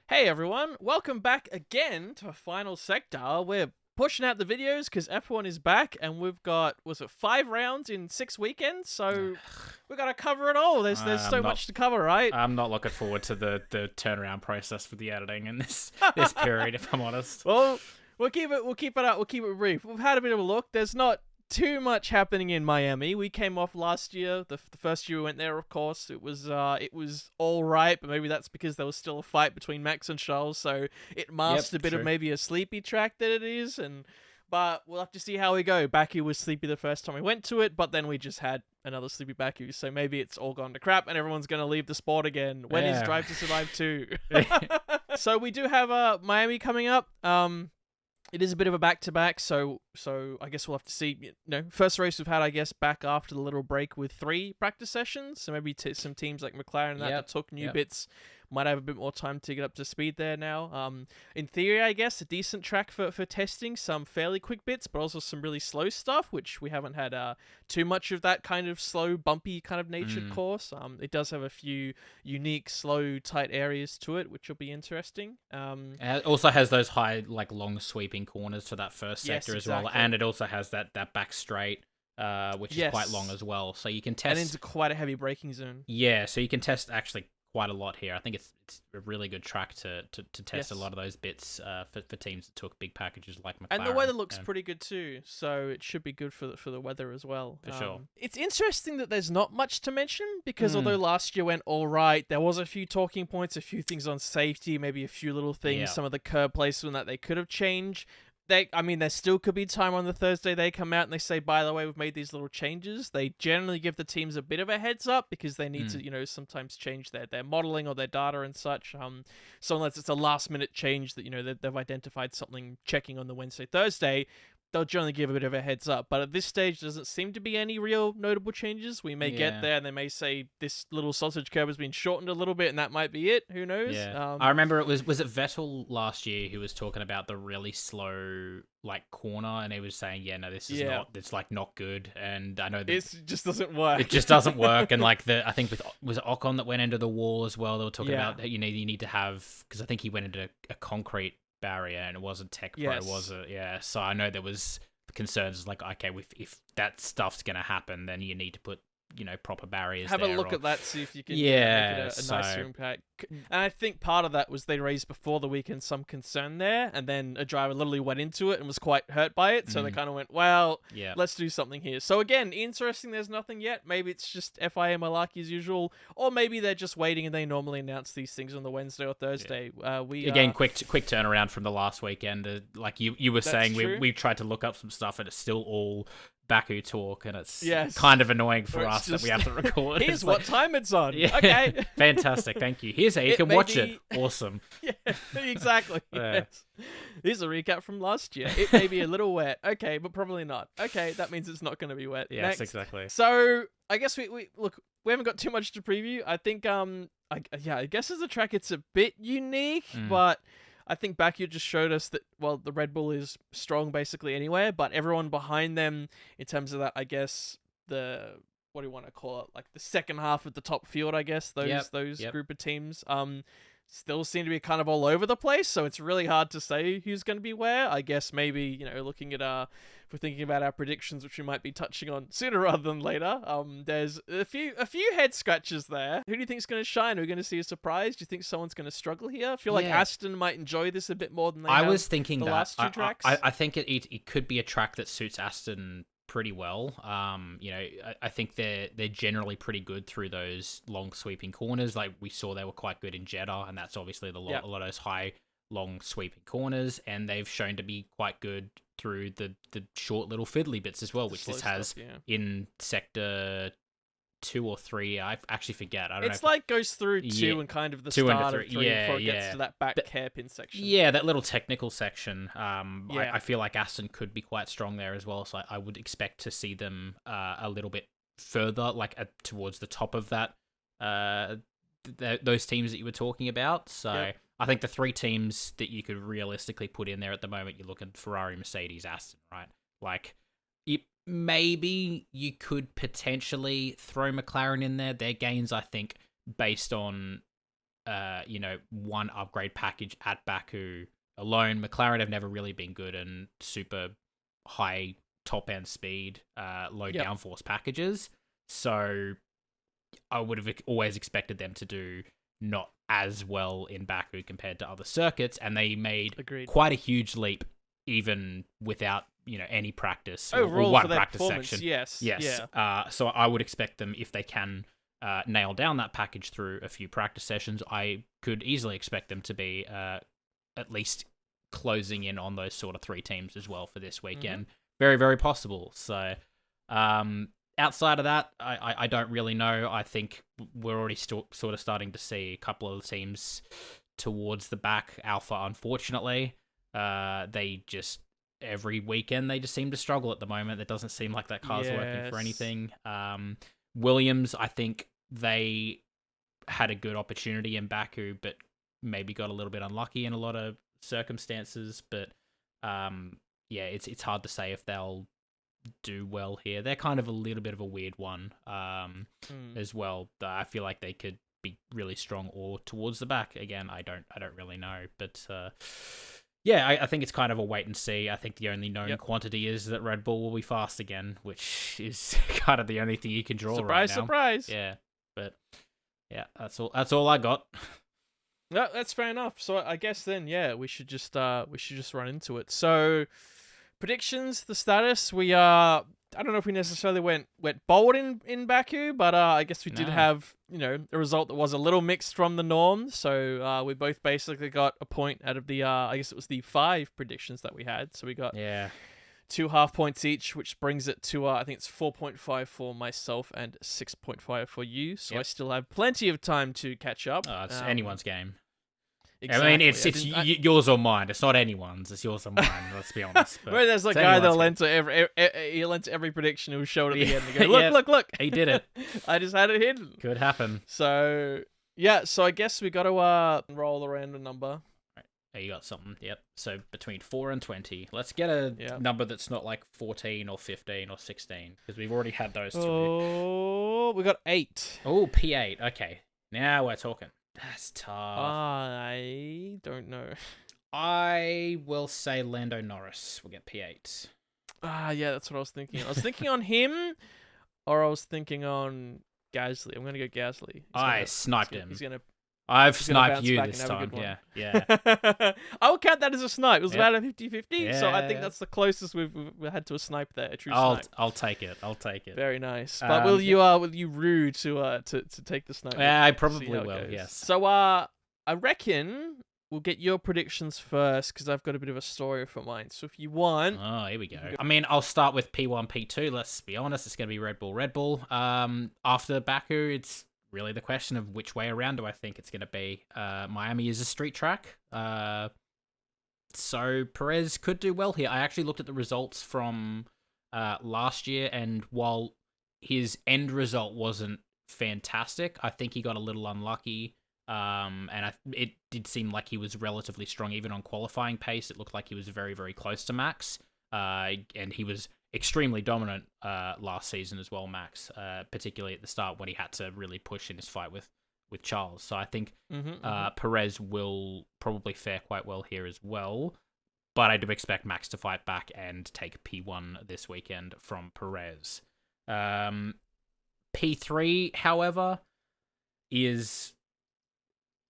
Hey everyone, welcome back again to a final sector. We're pushing out the videos because F1 is back and we've got, was it 5 rounds in 6 weekends? So we got to cover it all. There's so much to cover, right? I'm not looking forward to the turnaround process for the editing in this period, if I'm honest. Well, we'll keep it brief. We've had a bit of a look. There's not too much happening in Miami. We came off last year, the first year we went there, of course. It was all right, but maybe that's because there was still a fight between Max and Charles, so it masked a bit of maybe a sleepy track that it is. But we'll have to see how we go. Baku was sleepy the first time we went to it, but then we just had another sleepy Baku, so maybe it's all gone to crap and everyone's going to leave the sport again. When is Drive to Survive 2? So we do have Miami coming up. It is a bit of a back-to-back, so I guess we'll have to see. First race we've had, I guess, back after the little break with 3 practice sessions. So maybe some teams like McLaren that took new bits might have a bit more time to get up to speed there now. In theory, I guess, a decent track for testing, some fairly quick bits, but also some really slow stuff, which we haven't had too much of that kind of slow, bumpy kind of natured course. It does have a few unique, slow, tight areas to it, which will be interesting. It also has those high, long sweeping corners to that first sector as well, and it also has that back straight, which is quite long as well. So you can test, and into quite a heavy braking zone. Yeah, so you can test actually quite a lot here. I think it's a really good track to test a lot of those bits for teams that took big packages like McLaren. And the weather looks pretty good too, so it should be good for the weather as well. For sure. It's interesting that there's not much to mention because although last year went all right, there was a few talking points, a few things on safety, maybe a few little things, some of the curb placement that they could have changed. There still could be time on the Thursday they come out and they say, by the way, we've made these little changes. They generally give the teams a bit of a heads up because they need to, sometimes change their modeling or their data and such. So unless it's a last minute change that, they've identified something checking on the Wednesday, Thursday, they'll generally give a bit of a heads up. But at this stage, there doesn't seem to be any real notable changes. We may get there and they may say this little sausage curve has been shortened a little bit and that might be it. Who knows? Yeah. I remember was it Vettel last year who was talking about the really slow corner, and he was saying, this is not good. And I know that it just doesn't work. It just doesn't work. And I think was it Ocon that went into the wall as well? They were talking about you need to have, because I think he went into a concrete barrier and it wasn't Tech Pro, was it? Yeah. So I know there was concerns okay, if that stuff's gonna happen, then you need to put proper barriers. Have a look at that, see if you can make it a nicer impact. And I think part of that was they raised before the weekend some concern there, and then a driver literally went into it and was quite hurt by it, so they kind of went, well, let's do something here. So again, interesting, there's nothing yet. Maybe it's just FIA malarkey as usual, or maybe they're just waiting and they normally announce these things on the Wednesday or Thursday. Quick turnaround from the last weekend. Like you were saying, we tried to look up some stuff and it's still all Baku talk, and it's kind of annoying for us that we have to record. Here's what time it's on. Okay. Fantastic. Thank you. Here's how you can watch it. Awesome. Yeah, exactly. Yes. Here's a recap from last year. It may be a little wet. Okay, but probably not. Okay, that means it's not going to be wet. Yes, Next. exactly. So I guess we haven't got too much to preview. I think I guess as a track it's a bit unique, but I think Baku just showed us that, the Red Bull is strong basically anywhere, but everyone behind them, in terms of that, I guess, what do you want to call it? The second half of the top field, I guess, those group of teams, still seem to be kind of all over the place, so it's really hard to say who's going to be where. I guess maybe, looking at if we're thinking about our predictions, which we might be touching on sooner rather than later, there's a few head scratches there. Who do you think is going to shine? Are we going to see a surprise? Do you think someone's going to struggle here? I feel like Aston might enjoy this a bit more than I was thinking the last two tracks. I think it could be a track that suits Aston pretty well. I think they're generally pretty good through those long sweeping corners. Like we saw, they were quite good in Jeddah, and that's obviously a lot of those high long sweeping corners, and they've shown to be quite good through the short little fiddly bits as well, which this has in sector 2 or 3. I actually forget. I don't know. It's goes through 2 and kind of the start of 3 before it gets to that back hairpin section. Yeah, that little technical section. I feel like Aston could be quite strong there as well, so I would expect to see them a little bit further, towards the top of that those teams that you were talking about. So I think the 3 teams that you could realistically put in there at the moment, you're looking Ferrari, Mercedes, Aston, right? Maybe you could potentially throw McLaren in there. Their gains, I think, based on one upgrade package at Baku alone. McLaren have never really been good in super high top end speed, low downforce packages. So I would have always expected them to do not as well in Baku compared to other circuits, and they made quite a huge leap even without any practice overall or one for their practice performance. section. Yes. Yeah. So I would expect them, if they can nail down that package through a few practice sessions, I could easily expect them to be at least closing in on those sort of 3 teams as well for this weekend. Very, very possible. So outside of that, I don't really know. I think we're already sort of starting to see a couple of teams towards the back. Alpha, unfortunately, they just every weekend they just seem to struggle at the moment. It doesn't seem like that car's working for anything. Williams, I think they had a good opportunity in Baku, but maybe got a little bit unlucky in a lot of circumstances. But it's hard to say if they'll do well here. They're kind of a little bit of a weird one as well. I feel like they could be really strong or towards the back. Again, I don't really know, but I think it's kind of a wait and see. I think the only known quantity is that Red Bull will be fast again, which is kind of the only thing you can draw right now. Surprise. Yeah, but that's all I got. No, that's fair enough. So I guess then, we should just run into it. So predictions, the status. We I don't know if we necessarily went bold in Baku, but I guess we did have a result that was a little mixed from the norm. So we both basically got a point out of the I guess it was the 5 predictions that we had. So we got 2 half points each, which brings it to I think it's 4.5 for myself and 6.5 for you. So I still have plenty of time to catch up. Oh, it's anyone's game. Exactly. I mean, it's yours or mine. It's not anyone's. It's yours or mine. Let's be honest. But there's a guy that'll enter every prediction who'll show it at the end and go, look. He did it. I just had it hidden. Could happen. So so I guess we got to roll a random number. Right. You got something. Yep. So between 4 and 20. Let's get a number that's not like 14 or 15 or 16, because we've already had those 2. Oh, we got 8. Oh, P8. Okay. Now we're talking. That's tough. I don't know. I will say Lando Norris will get P8. Yeah, that's what I was thinking. I was thinking on him, or I was thinking on Gasly. I'm going to go Gasly. I sniped him. He's gonna I've sniped you this time. Yeah. I will count that as a snipe. It was about a 50-50, so I think that's the closest we've had to a snipe there. A true snipe. I'll take it. Very nice. But will you rue to take the snipe? Yeah, I probably will. Yes. So I reckon we'll get your predictions first, because I've got a bit of a story for mine. So if you want, here we go. I mean, I'll start with P1, P2. Let's be honest, it's going to be Red Bull. After Baku, it's really the question of which way around do I think it's going to be. Miami is a street track, so Perez could do well here. I actually looked at the results from last year, and while his end result wasn't fantastic, I think he got a little unlucky, and it did seem like he was relatively strong even on qualifying pace. It looked like he was very, very close to Max, and he was extremely dominant last season as well, Max, particularly at the start when he had to really push in his fight with Charles. So I think Perez will probably fare quite well here as well, but I do expect Max to fight back and take P1 this weekend from Perez. P3, however, is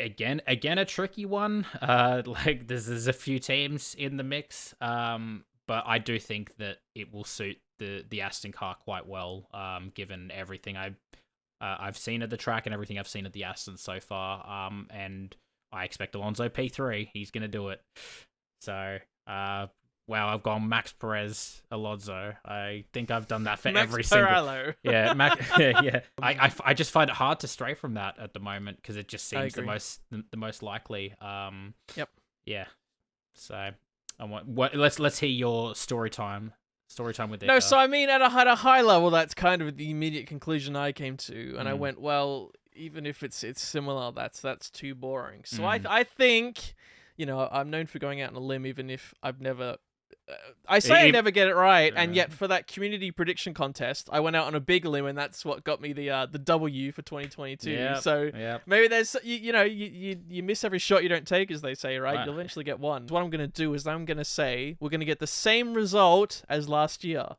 again a tricky one. Like there's a few teams in the mix, but I do think that it will suit the Aston car quite well, given everything I've seen at the track and everything I've seen at the Aston so far. And I expect Alonso P3. He's going to do it. So, wow, I've gone Max Perez, Alonso. I think I've done that for every single. Yeah, yeah. I just find it hard to stray from that at the moment, because it just seems the most likely. Yep. Yeah. So let's hear your story time with it. No, so I mean, at a high level, that's kind of the immediate conclusion I came to, and I went, well, even if it's similar, that's too boring. So I think, I'm known for going out on a limb, even if I've never I say I If- never get it right, and yet for that community prediction contest, I went out on a big limb, and that's what got me the W for 2022. Yep, So yep. maybe there's you miss every shot you don't take, as they say, right? Right. You'll eventually get one. What I'm gonna do is I'm gonna say we're gonna get the same result as last year,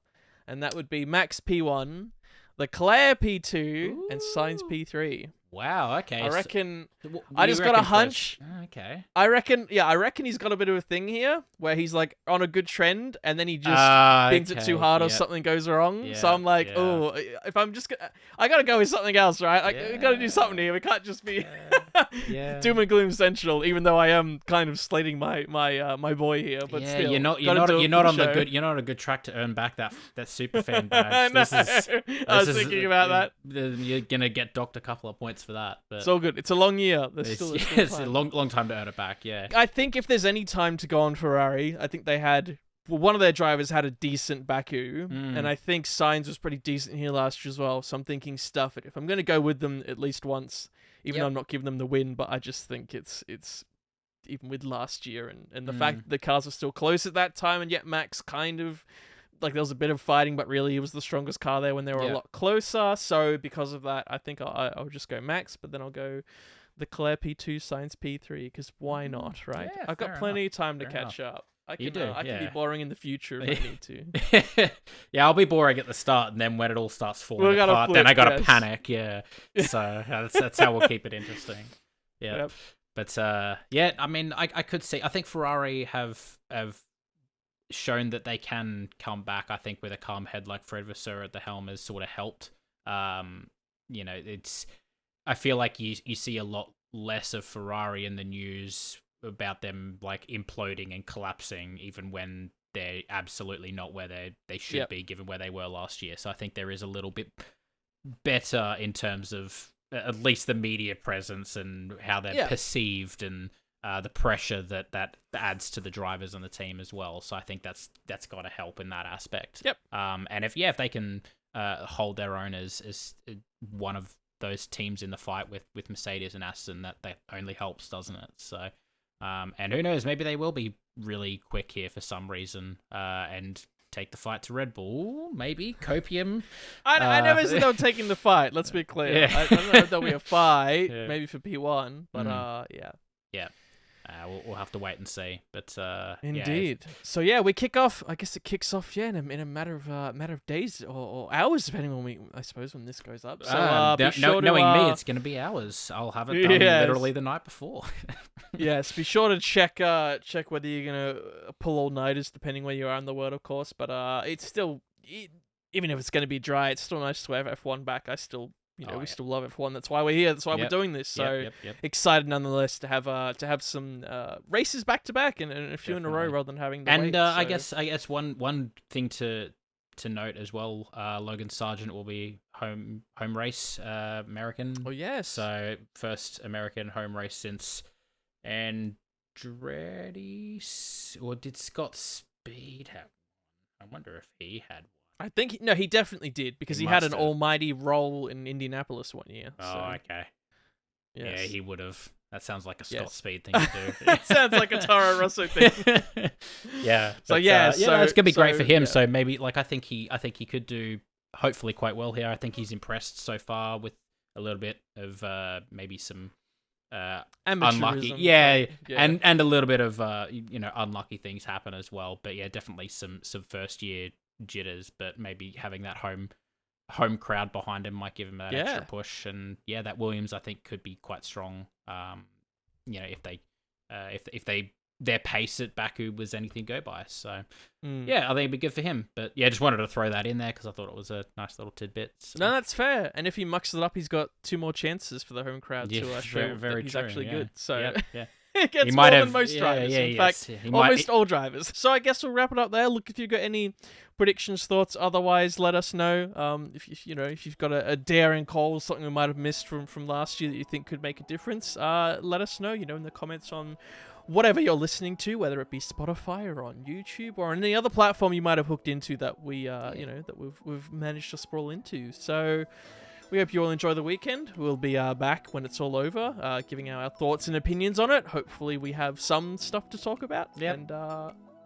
and that would be Max P1, Leclerc P2, and Sainz Ooh. P3. Wow. Okay. I reckon. What I do you just got a reckon, hunch. Chris? Okay. I reckon he's got a bit of a thing here where he's like on a good trend and then he just spins it too hard or something goes wrong. So I'm like, oh, if I'm just gonna, I gotta go with something else, right? Like, we gotta do something here. We can't just be doom and gloom central. Even though I am kind of slating my boy here, but still, you're not on a good track to earn back that super fan badge. I was thinking about that. You're gonna get docked a couple of points for that, but it's all good. It's a long year. There's it's a long time to earn it back. Yeah, I think if there's any time to go on Ferrari, I think they had. Well, one of their drivers had a decent Baku, and I think Sainz was pretty decent here last year as well. So I'm thinking stuff it. If I'm going to go with them at least once, even though I'm not giving them the win, but I just think it's even with last year and the fact that the cars were still close at that time, and yet Max kind of like there was a bit of fighting, but really he was the strongest car there when they were a lot closer. So because of that, I think I'll just go Max, but then I'll go Leclerc P2, Sainz P3, because why not, right? Yeah, I've got plenty of time to catch up. I can be boring in the future if I need to. Yeah, I'll be boring at the start, and then when it all starts falling apart, then I gotta panic. Yeah, so that's how we'll keep it interesting. Yeah, Yep. But I mean, I could see. I think Ferrari have shown that they can come back. I think with a calm head like Fred Vasseur at the helm has sort of helped. I feel like you see a lot less of Ferrari in the news about them like imploding and collapsing, even when they're absolutely not where they should be, given where they were last year. So I think there is a little bit better in terms of at least the media presence and how they're perceived, and the pressure that adds to the drivers and the team as well. So I think that's got to help in that aspect. Yep. And if they can hold their own as one of those teams in the fight with Mercedes and Aston, that only helps, doesn't it? So. And who knows, maybe they will be really quick here for some reason, and take the fight to Red Bull, maybe. Copium. I never said they were taking the fight, let's be clear. Yeah. I don't know if there'll be a fight, maybe for P1, but yeah. Yeah. We'll have to wait and see, but indeed. So we kick off. I guess it kicks off in a matter of days or hours, depending on I suppose when this goes up. So be sure knowing to, me, it's going to be hours. I'll have it done literally the night before. Yes, be sure to check whether you're gonna pull all nighters, depending where you are in the world, of course. But it's still, even if it's going to be dry, it's still nice to have F1 back. I still. We still love F1. That's why we're here. That's why we're doing this. So excited nonetheless to have some races back to back and a few in a row rather than having to wait. I guess one thing to note as well, Logan Sargent will be home race American. Oh yes. So first American home race since Andretti, or did Scott Speed have one? I wonder if he had one. I think he definitely did, because he had an almighty role in Indianapolis one year. Oh, okay. Yes. Yeah, he would have. That sounds like a Scott Speed thing to do. It sounds like a Taro Rosso thing. Yeah. So it's gonna be great for him. Yeah. So maybe I think he could do hopefully quite well here. I think he's impressed so far with a little bit of maybe some unlucky, and a little bit of unlucky things happen as well. But yeah, definitely some first year jitters, but maybe having that home crowd behind him might give him that extra push. And that Williams I think could be quite strong. If their pace at Baku was anything to go by. So I think it'd be good for him. But just wanted to throw that in there because I thought it was a nice little tidbit. So. No, that's fair. And if he mucks it up, he's got 2 more chances for the home crowd to show that he's actually good. So. It gets more than most drivers. In fact, almost all drivers. So I guess we'll wrap it up there. Look, if you've got any predictions, thoughts, otherwise, let us know. If you've got a daring call, something we might have missed from last year that you think could make a difference, let us know. In the comments on whatever you're listening to, whether it be Spotify or on YouTube or on any other platform you might have hooked into that that we've managed to sprawl into. So. We hope you all enjoy the weekend. We'll be back when it's all over, giving our thoughts and opinions on it. Hopefully we have some stuff to talk about. Yep. And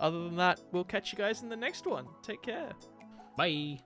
Other than that, we'll catch you guys in the next one. Take care. Bye.